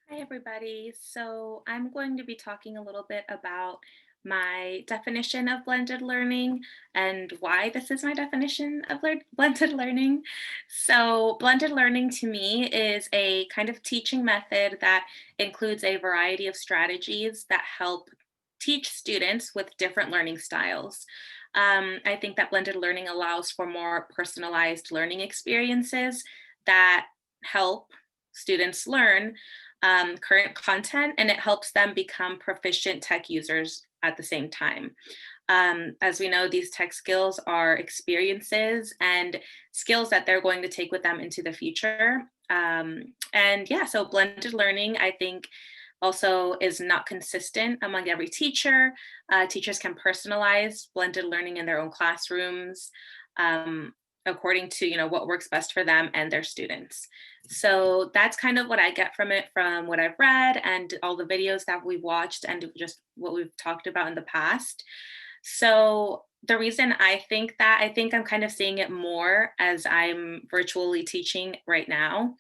Hi, everybody. So, I'm going to be talking a little bit about my definition of blended learning and why this is my definition of blended learning. So, blended learning to me is a kind of teaching method that includes a variety of strategies that help teach students with different learning styles. I think that blended learning allows for more personalized learning experiences that help students learn current content, and it helps them become proficient tech users at the same time. As we know, these tech skills are experiences and skills that they're going to take with them into the future. And yeah, so blended learning, I think, also is not consistent among every teacher. Teachers can personalize blended learning in their own classrooms. Um, according to what works best for them and their students. So that's kind of what I get from it, from what I've read and all the videos that we've watched and just what we've talked about in the past. So the reason I think I'm kind of seeing it more as I'm virtually teaching right now.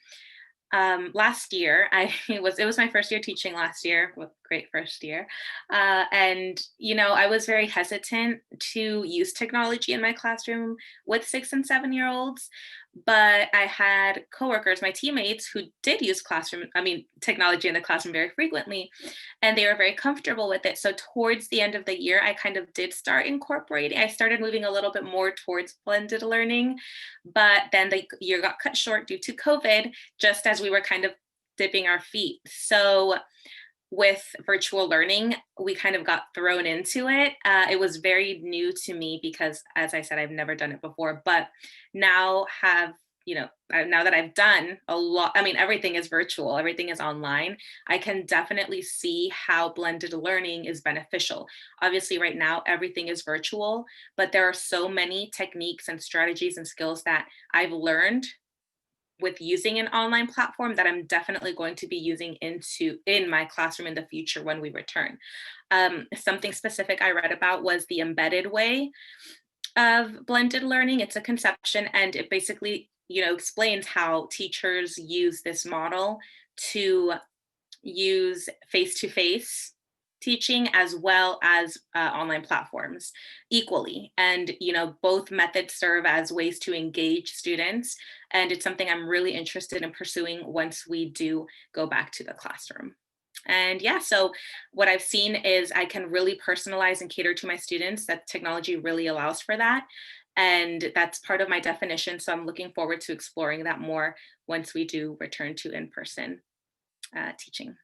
Last year, it was my first year teaching last year. Great first year, and I was very hesitant to use technology in my classroom with 6 and 7 year olds. But I had coworkers, my teammates, who did use technology in the classroom very frequently, and they were very comfortable with it. So towards the end of the year, I kind of did start incorporating. I started moving a little bit more towards blended learning, but then the year got cut short due to COVID, just as we were kind of dipping our feet. So with virtual learning, we kind of got thrown into it. It was very new to me because, as I said, I've never done it before. But now now that I've done a lot, everything is virtual, everything is online. I can definitely see how blended learning is beneficial. Obviously, right now, everything is virtual, but there are so many techniques and strategies and skills that I've learned with using an online platform that I'm definitely going to be using in my classroom in the future when we return. Something specific I read about was the embedded way of blended learning. It's a conception, and it basically explains how teachers use this model to use face to face teaching as well as online platforms equally. And, both methods serve as ways to engage students. And it's something I'm really interested in pursuing once we do go back to the classroom. And yeah, so what I've seen is I can really personalize and cater to my students. That technology really allows for that. And that's part of my definition. So I'm looking forward to exploring that more once we do return to in person teaching.